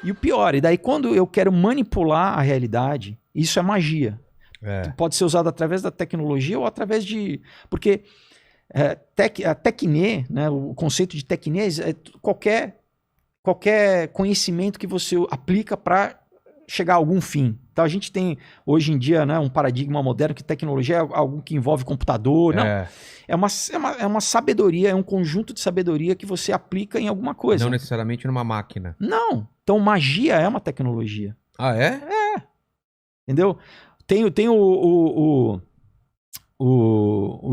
E o pior, e daí quando eu quero manipular a realidade, isso é magia. Pode ser usado através da tecnologia ou através de... Porque a tecne, né, o conceito de tecne é qualquer conhecimento que você aplica para chegar a algum fim. Então a gente tem hoje em dia, né, um paradigma moderno que tecnologia é algo que envolve computador. Não, é uma sabedoria, é um conjunto de sabedoria que você aplica em alguma coisa. Não necessariamente numa máquina. Não. Então magia é uma tecnologia. Ah, é? É. Entendeu? Tem o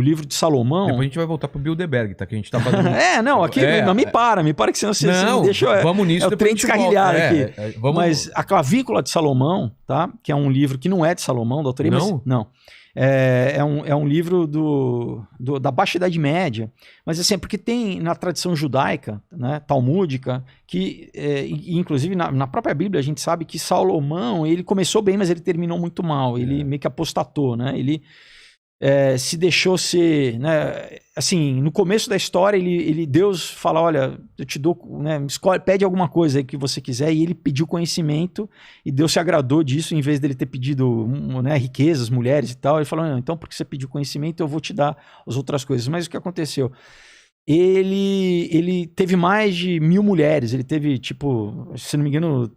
livro de Salomão. Depois a gente vai voltar pro Bilderberg, tá? Que a gente tá fazendo... não, aqui não me para que senão você me deixa... Vamos nisso, o trem descarrilhar aqui. Vamos... Mas a Clavícula de Salomão, tá? Que é um livro que não é de Salomão, da autoria, não? Mas, não. É um livro da Baixa Idade Média, mas assim, porque tem na tradição judaica, né, talmúdica, que inclusive na própria Bíblia a gente sabe que Salomão, ele começou bem, mas ele terminou muito mal, ele meio que apostatou, né, ele se deixou ser, né, assim, no começo da história Deus fala, olha, eu te dou, né, pede alguma coisa aí que você quiser, e ele pediu conhecimento, e Deus se agradou disso, em vez dele ter pedido, né, riquezas, mulheres e tal, ele falou, não, então porque você pediu conhecimento, eu vou te dar as outras coisas. Mas o que aconteceu? Ele teve mais de 1000 mulheres, ele teve, tipo, se não me engano,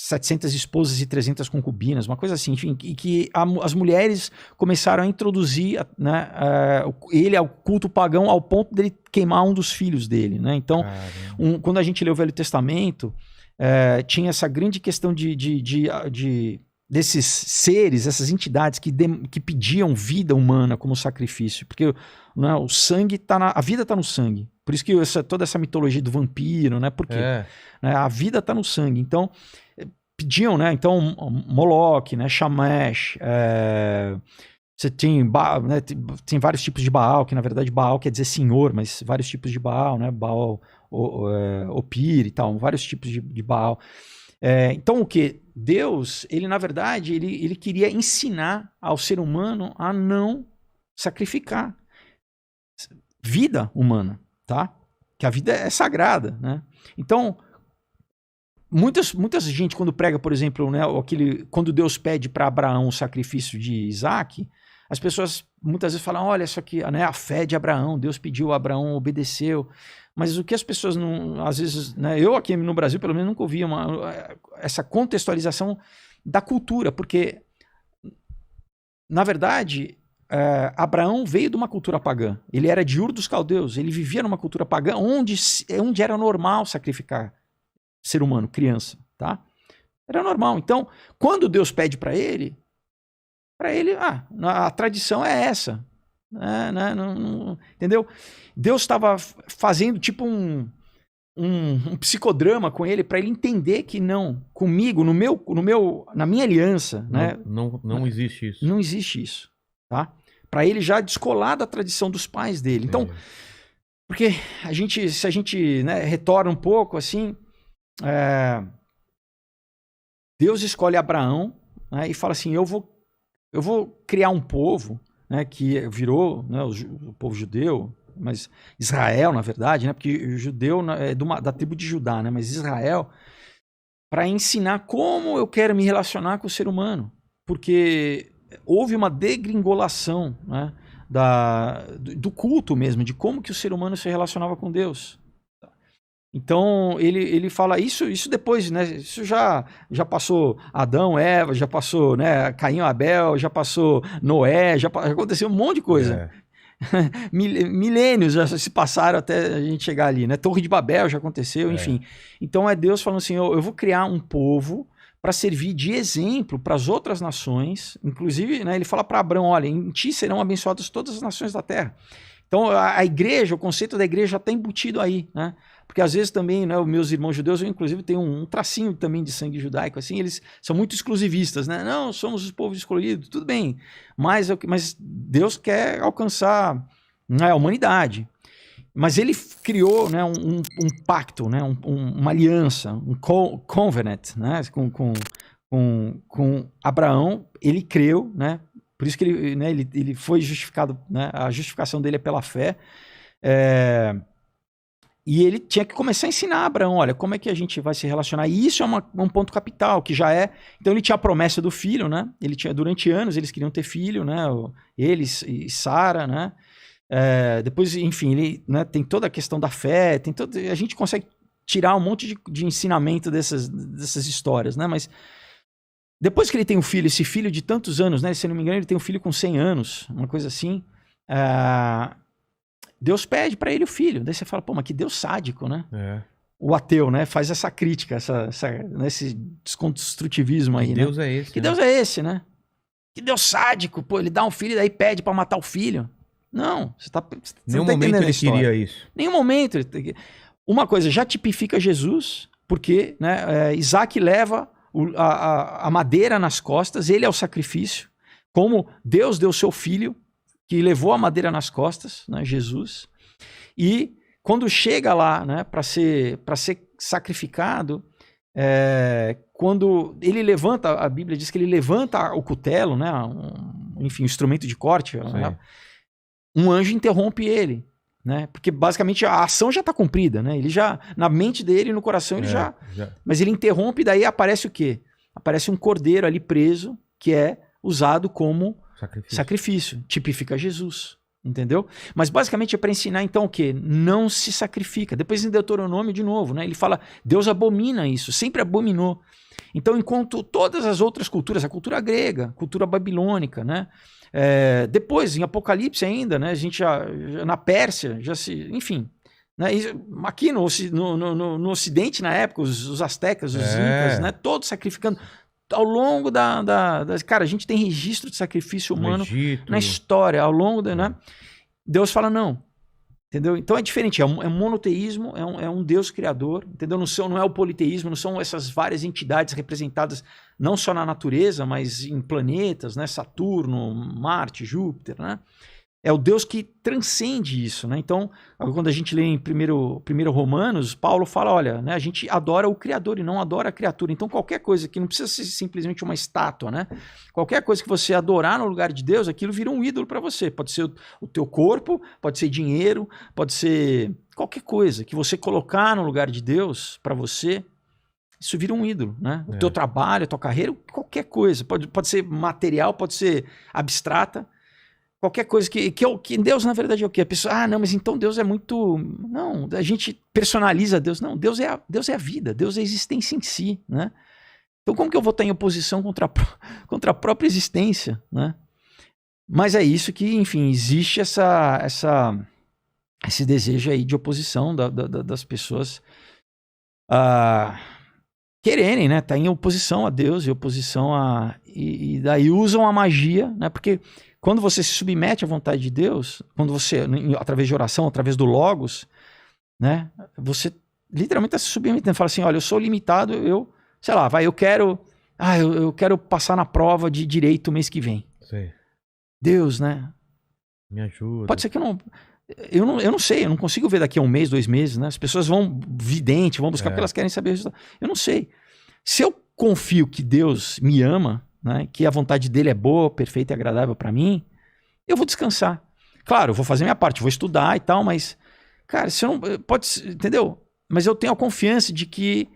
700 esposas e 300 concubinas, uma coisa assim, enfim, que as mulheres começaram a introduzir, né, ele ao culto pagão ao ponto dele queimar um dos filhos dele, né? Então, quando a gente lê o Velho Testamento, tinha essa grande questão desses seres, essas entidades que pediam vida humana como sacrifício, porque, né, o sangue a vida está no sangue. Por isso que toda essa mitologia do vampiro, né? Porque né, a vida está no sangue. Então, pediam, né? Então, Moloque, né? Shamash, você tem, né, tem vários tipos de Baal, que na verdade Baal quer dizer senhor, mas vários tipos de Baal, né? Baal, Opir e tal, vários tipos de Baal. Então, o que? Deus, ele na verdade, ele queria ensinar ao ser humano a não sacrificar vida humana, tá? Que a vida é sagrada, né? Então, muita gente quando prega, por exemplo, né, quando Deus pede para Abraão o sacrifício de Isaac, as pessoas muitas vezes falam, olha, isso aqui, né, a fé de Abraão, Deus pediu, Abraão obedeceu. Mas o que as pessoas não, às vezes, né, eu aqui no Brasil pelo menos nunca ouvi essa contextualização da cultura, porque na verdade Abraão veio de uma cultura pagã, ele era de Ur dos Caldeus, ele vivia numa cultura pagã onde era normal sacrificar ser humano, criança, tá? Era normal. Então, quando Deus pede para ele, a tradição é essa, entendeu? Deus estava fazendo tipo um psicodrama com ele para ele entender que não, comigo, na minha aliança, né? Não existe isso. Não existe isso, tá? Para ele já descolar da tradição dos pais dele. Então, porque se a gente, né, retorna um pouco assim, Deus escolhe Abraão, né, e fala assim, eu vou criar um povo, né, que virou, né, o povo judeu, mas Israel, na verdade, né, porque o judeu é da tribo de Judá, né, mas Israel, para ensinar como eu quero me relacionar com o ser humano, porque houve uma degringolação, né, do culto mesmo, de como que o ser humano se relacionava com Deus. Então ele fala isso depois, né? Isso já passou Adão, Eva, já passou, né, Caim, Abel, já passou Noé, já aconteceu um monte de coisa. Milênios já se passaram até a gente chegar ali, né? Torre de Babel já aconteceu, enfim. Então é Deus falando assim, eu vou criar um povo para servir de exemplo para as outras nações. Inclusive, né, ele fala para Abraão, olha, em ti serão abençoadas todas as nações da terra. Então a igreja, o conceito da igreja já está embutido aí, né? Porque às vezes também, né, os meus irmãos judeus, eu inclusive tenho um tracinho também de sangue judaico, assim, eles são muito exclusivistas, né? Não, somos os povos escolhidos, tudo bem, mas Deus quer alcançar, né, a humanidade. Mas ele criou, né, um pacto, né, uma aliança, um covenant, né, com Abraão. Ele creu, né? Por isso que ele foi justificado, né? A justificação dele é pela fé. E ele tinha que começar a ensinar Abraão, olha, como é que a gente vai se relacionar? E isso é um ponto capital, que já é... Então ele tinha a promessa do filho, né? Ele tinha, durante anos, eles queriam ter filho, né? Eles e Sara, né? Depois, enfim, ele, né, tem toda a questão da fé, a gente consegue tirar um monte de ensinamento dessas histórias, né? Mas depois que ele tem um filho, esse filho de tantos anos, né? Se eu não me engano, ele tem um filho com 100 anos, uma coisa assim. Deus pede para ele o filho. Daí você fala, pô, mas que Deus sádico, né? O ateu, né? Faz essa crítica, esse desconstrutivismo aí, que né? Deus é esse, Que né? Deus é esse, né? Que Deus sádico, pô, ele dá um filho e daí pede para matar o filho. Não, você Nenhum não tá momento entendendo a ele história. queria isso. Nenhum momento. Uma coisa, já tipifica Jesus, porque, né, Isaac leva a madeira nas costas, ele é o sacrifício, como Deus deu seu filho, que levou a madeira nas costas, né, Jesus, e quando chega lá, né, para ser sacrificado, quando ele levanta, a Bíblia diz que ele levanta o cutelo, né, enfim, o instrumento de corte, né, um anjo interrompe ele, né, porque basicamente a ação já está cumprida, né, ele já, na mente dele, no coração, ele já. Mas ele interrompe e daí aparece o quê? Aparece um cordeiro ali preso, que é usado como sacrifício. Tipifica Jesus, entendeu? Mas basicamente é para ensinar então o quê? Não se sacrifica. Depois em Deuteronômio de novo, né? Ele fala, Deus abomina isso, sempre abominou. Então enquanto todas as outras culturas, a cultura grega, a cultura babilônica, né? Depois em Apocalipse ainda, né? A gente já na Pérsia, enfim... Né? Aqui no Ocidente, na época, os astecas, os incas, né? Todos sacrificando. Ao longo Cara, a gente tem registro de sacrifício humano na história, ao longo né? Deus fala não. Entendeu? Então é diferente, é um monoteísmo, é um Deus criador, entendeu? Não é o politeísmo, não são essas várias entidades representadas não só na natureza, mas em planetas, né? Saturno, Marte, Júpiter, né? É o Deus que transcende isso, né? Então, quando a gente lê em primeiro Romanos, Paulo fala, olha, né, a gente adora o Criador e não adora a criatura. Então, qualquer coisa que não precisa ser simplesmente uma estátua, né? Qualquer coisa que você adorar no lugar de Deus, aquilo vira um ídolo para você. Pode ser o teu corpo, pode ser dinheiro, pode ser qualquer coisa que você colocar no lugar de Deus para você, isso vira um ídolo, né? O teu trabalho, a tua carreira, qualquer coisa. Pode ser material, pode ser abstrata. Qualquer coisa que Deus, na verdade, é o quê? A pessoa, não, mas então Deus é muito... Não, a gente personaliza Deus. Não, Deus é a vida, Deus é a existência em si, né? Então como que eu vou estar em oposição contra a própria existência, né? Mas é isso que, enfim, existe esse desejo aí de oposição das pessoas quererem, né? Tá em oposição a Deus e oposição e daí usam a magia, né? Porque quando você se submete à vontade de Deus, quando você, através de oração, através do Logos, né? Você literalmente está se submetendo, fala assim, olha, eu sou limitado, sei lá, eu quero passar na prova de direito mês que vem. Sei. Deus, né? Me ajuda. Pode ser que eu não sei, eu não consigo ver daqui a 1 mês, 2 meses, né? As pessoas vão vidente, vão buscar porque elas querem saber o resultado. Eu não sei. Se eu confio que Deus me ama, né, que a vontade dele é boa, perfeita e agradável para mim, eu vou descansar. Claro, eu vou fazer minha parte, vou estudar e tal, mas, cara, se eu não... entendeu? Mas eu tenho a confiança de que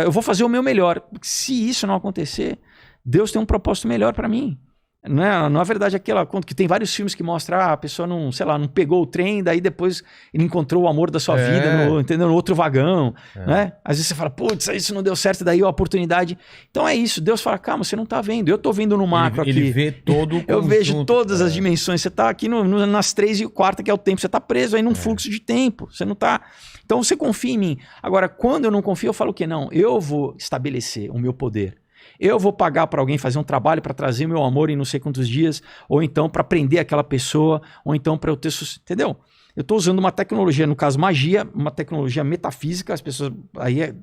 eu vou fazer o meu melhor. Se isso não acontecer, Deus tem um propósito melhor para mim. Não é verdade aquela conta que tem vários filmes que mostram a pessoa não pegou o trem, daí depois ele encontrou o amor da sua vida no outro vagão, né? Às vezes você fala, putz, isso não deu certo, daí a oportunidade. Então é isso, Deus fala, calma, você não tá vendo, eu tô vendo no macro aqui. Ele vê todo o eu vejo todas as dimensões, você tá aqui nas 3 e 4 que é o tempo, você tá preso aí num fluxo de tempo, você não tá... Então você confia em mim. Agora, quando eu não confio, eu falo o quê? Não, eu vou estabelecer o meu poder. Eu vou pagar para alguém fazer um trabalho para trazer o meu amor em não sei quantos dias, ou então para prender aquela pessoa, ou então para eu ter... Entendeu? Eu estou usando uma tecnologia, no caso magia, uma tecnologia metafísica, as pessoas aí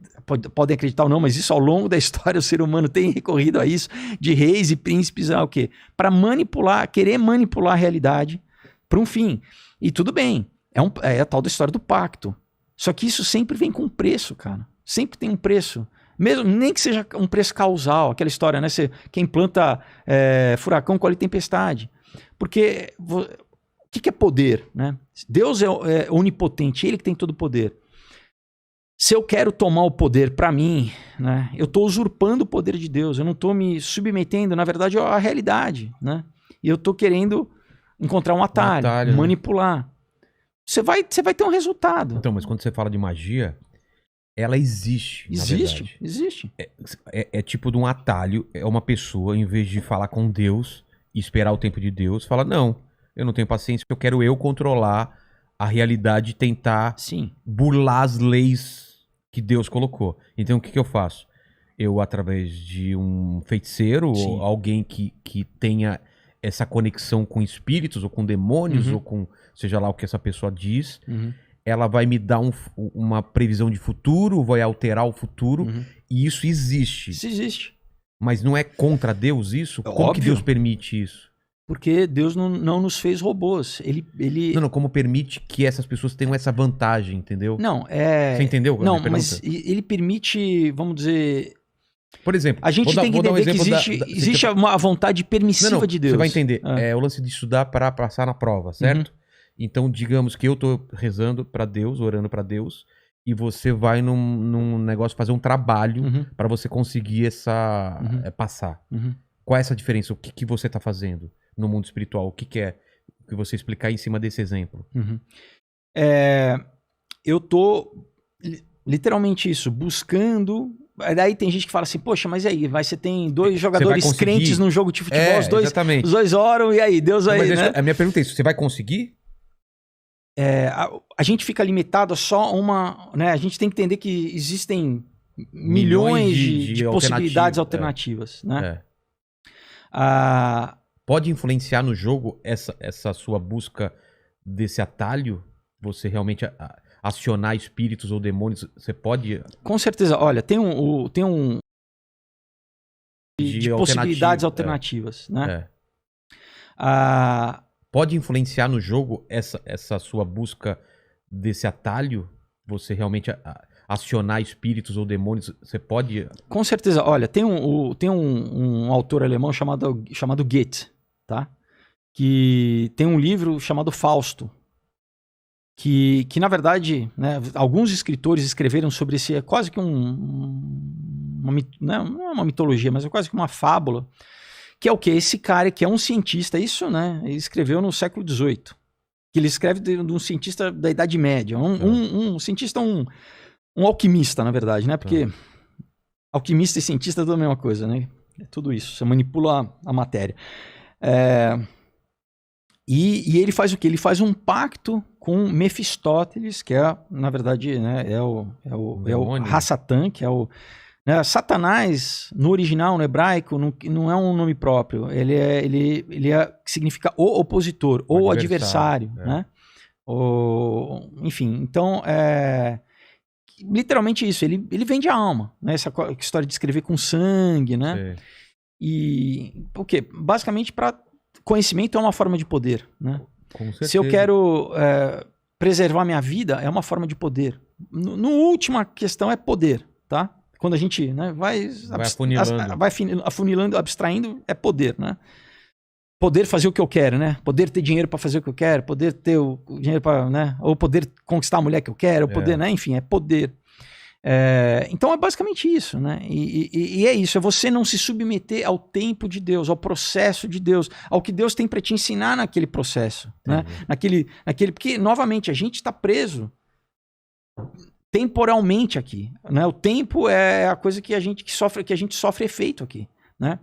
podem acreditar ou não, mas isso ao longo da história o ser humano tem recorrido a isso, de reis e príncipes, o quê? Para manipular, querer manipular a realidade para um fim. E tudo bem, é a tal da história do pacto. Só que isso sempre vem com um preço, cara. Sempre tem um preço. Mesmo, nem que seja um preço causal, aquela história, né? Quem planta furacão colhe tempestade. Porque o que é poder, né? Deus é onipotente, ele que tem todo o poder. Se eu quero tomar o poder para mim, né, eu estou usurpando o poder de Deus, eu não estou me submetendo, na verdade, à realidade, né? E eu estou querendo encontrar um atalho, manipular. Né? Você vai ter um resultado. Então, mas quando você fala de magia, ela existe. Existe. É tipo de um atalho. É uma pessoa, em vez de falar com Deus e esperar o tempo de Deus, fala: não, eu não tenho paciência, eu quero controlar a realidade e tentar burlar as leis que Deus colocou. Então o que eu faço? Eu, através de um feiticeiro, ou alguém que tenha essa conexão com espíritos, ou com demônios, ou com seja lá o que essa pessoa diz, ela vai me dar uma previsão de futuro, vai alterar o futuro, e isso existe. Isso existe. Mas não é contra Deus isso? Como que Deus permite isso? Porque Deus não nos fez robôs. Não, como permite que essas pessoas tenham essa vantagem, entendeu? Não, Você entendeu? Não, mas ele permite, vamos dizer... Por exemplo... A gente tem que entender que existe uma vontade permissiva de Deus. Você vai entender. É o lance de estudar para passar na prova, certo? Então, digamos que eu tô rezando para Deus, orando para Deus, e você vai num negócio fazer um trabalho para você conseguir passar. Qual é essa diferença? O que você tá fazendo no mundo espiritual? O que é? O que você explicar em cima desse exemplo? Eu tô literalmente isso, buscando. Daí tem gente que fala assim, poxa, mas e aí? Você tem dois jogadores crentes num jogo de futebol, os dois oram, e aí? Deus aí, né? A minha pergunta é isso, você vai conseguir? A gente fica limitado a só uma... Né? A gente tem que entender que existem milhões de possibilidades alternativas. Né? Pode influenciar no jogo essa sua busca desse atalho? Você realmente acionar espíritos ou demônios? Você pode... Com certeza. Olha, tem um de possibilidades alternativas. Né? Pode influenciar no jogo essa sua busca desse atalho? Você realmente acionar espíritos ou demônios? Você pode... Com certeza. Olha, tem um autor alemão chamado Goethe, tá? Que tem um livro chamado Fausto, que na verdade, né, alguns escritores escreveram sobre esse, é quase que não é uma mitologia, mas é quase que uma fábula, que é o quê? Esse cara que é um cientista, isso, né, ele escreveu no século XVIII, que ele escreve de um cientista da Idade Média, um cientista, um alquimista, na verdade, né, porque alquimista e cientista é tudo a mesma coisa, né, é tudo isso, você manipula a matéria. E ele faz o quê? Ele faz um pacto com Mefistófeles, que é, na verdade, né, é o Hassatan, que é o... Né, Satanás, no original, no hebraico, não é um nome próprio. Ele significa o opositor, ou o adversário. Né? Enfim, então, literalmente isso. Ele vende a alma. Né? Essa história de escrever com sangue. Né? E o quê? Basicamente, conhecimento é uma forma de poder. Né? Com certeza. Se eu quero preservar minha vida, é uma forma de poder. No última questão é poder, tá? Quando a gente, né, vai afunilando, abstraindo, é poder, né? Poder fazer o que eu quero, né? Poder ter dinheiro para fazer o que eu quero, poder ter o dinheiro para, né? Ou poder conquistar a mulher que eu quero, poder, né? Enfim, é poder. Então é basicamente isso, né? E é isso, é você não se submeter ao tempo de Deus, ao processo de Deus, ao que Deus tem para te ensinar naquele processo, né? Porque, novamente, a gente está preso temporalmente aqui, né? O tempo é a coisa que a gente sofre efeito aqui, né?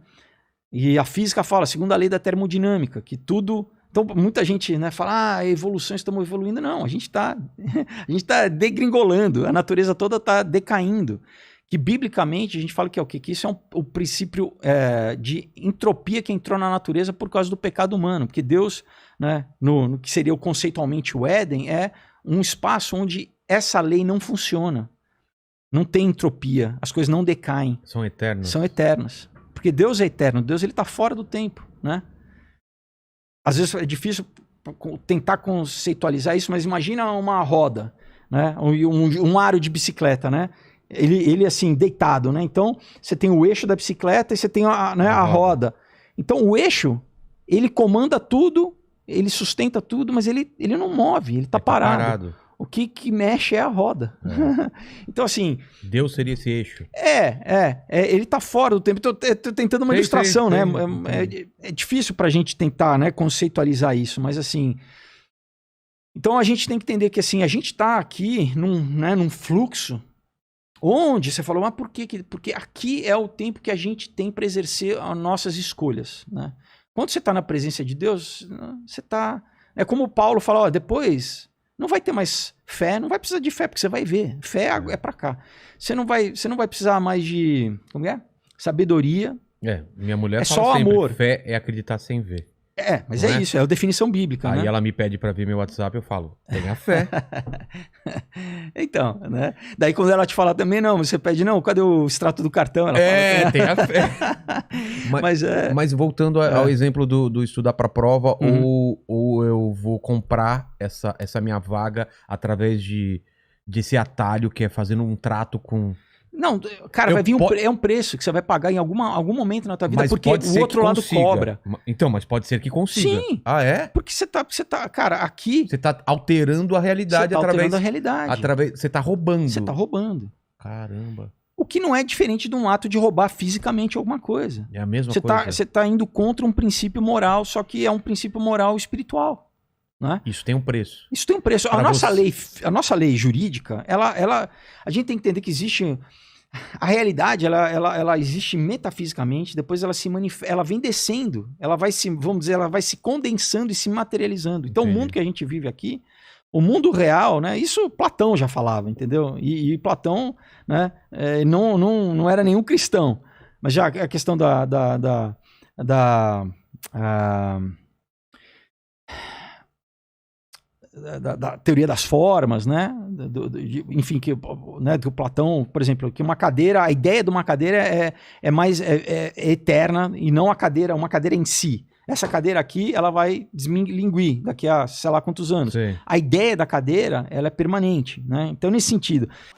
E a física fala, segundo a lei da termodinâmica, que tudo... Então, muita gente, né, fala, a evolução, estamos evoluindo. Não, a gente tá degringolando, a natureza toda está decaindo. Que, biblicamente, a gente fala que é o quê? Que isso é o princípio de entropia que entrou na natureza por causa do pecado humano. Porque Deus, né, no que seria conceitualmente o Éden, é um espaço onde essa lei não funciona. Não tem entropia, as coisas não decaem. São eternas. São eternas. Porque Deus é eterno, Deus está fora do tempo, né? Às vezes é difícil tentar conceitualizar isso, mas imagina uma roda, né? Um aro de bicicleta, né? Ele assim, deitado, né? Então, você tem o eixo da bicicleta e você tem a roda. Então, o eixo, ele comanda tudo, ele sustenta tudo, mas ele não move, ele está parado. O que mexe é a roda. Então, assim... Deus seria esse eixo. Ele tá fora do tempo. Tô tentando uma ilustração, né? É difícil pra gente tentar, né, conceitualizar isso, mas assim... Então a gente tem que entender que assim, a gente tá aqui num fluxo onde você falou, mas por quê? Porque aqui é o tempo que a gente tem para exercer as nossas escolhas, né? Quando você tá na presença de Deus, você tá... É como o Paulo fala, ó, depois não vai ter mais fé, não vai precisar de fé, porque você vai ver. Fé é para cá. Você não vai precisar mais de... Como é? Sabedoria. Minha mulher fala só sempre, amor. Fé é acreditar sem ver. Mas não é isso, é a definição bíblica. Aí né? ela me pede pra ver meu WhatsApp, eu falo, tenha fé. Então, né? Daí quando ela te fala também, não, você pede, não, cadê o extrato do cartão? Ela fala, tenha fé. Mas voltando ao exemplo do estudar pra prova, ou eu vou comprar essa minha vaga através desse atalho que é fazendo um trato com... Não, cara, vai vir um preço que você vai pagar em algum momento na tua vida, porque o outro lado cobra. Então, mas pode ser que consiga. Sim. Ah, é? Porque você tá, cara, aqui... Você tá alterando a realidade alterando a realidade. Você tá roubando. Você tá roubando. Caramba. O que não é diferente de um ato de roubar fisicamente alguma coisa. É a mesma coisa. Você tá indo contra um princípio moral, só que é um princípio moral espiritual. Né? Isso tem um preço. Isso tem um preço. A nossa lei jurídica, a gente tem que entender que existe... A realidade, ela existe metafisicamente, depois ela vem descendo, ela vai se condensando e se materializando. Então, o mundo que a gente vive aqui, o mundo real, né? Isso Platão já falava, entendeu? E Platão, né? Não era nenhum cristão, mas já a questão da teoria das formas, né? Enfim, que o Platão, por exemplo, que uma cadeira, a ideia de uma cadeira é mais eterna e não uma cadeira em si. Essa cadeira aqui, ela vai desminguir daqui a sei lá quantos anos. Sim. A ideia da cadeira, ela é permanente, né? Então, nesse sentido,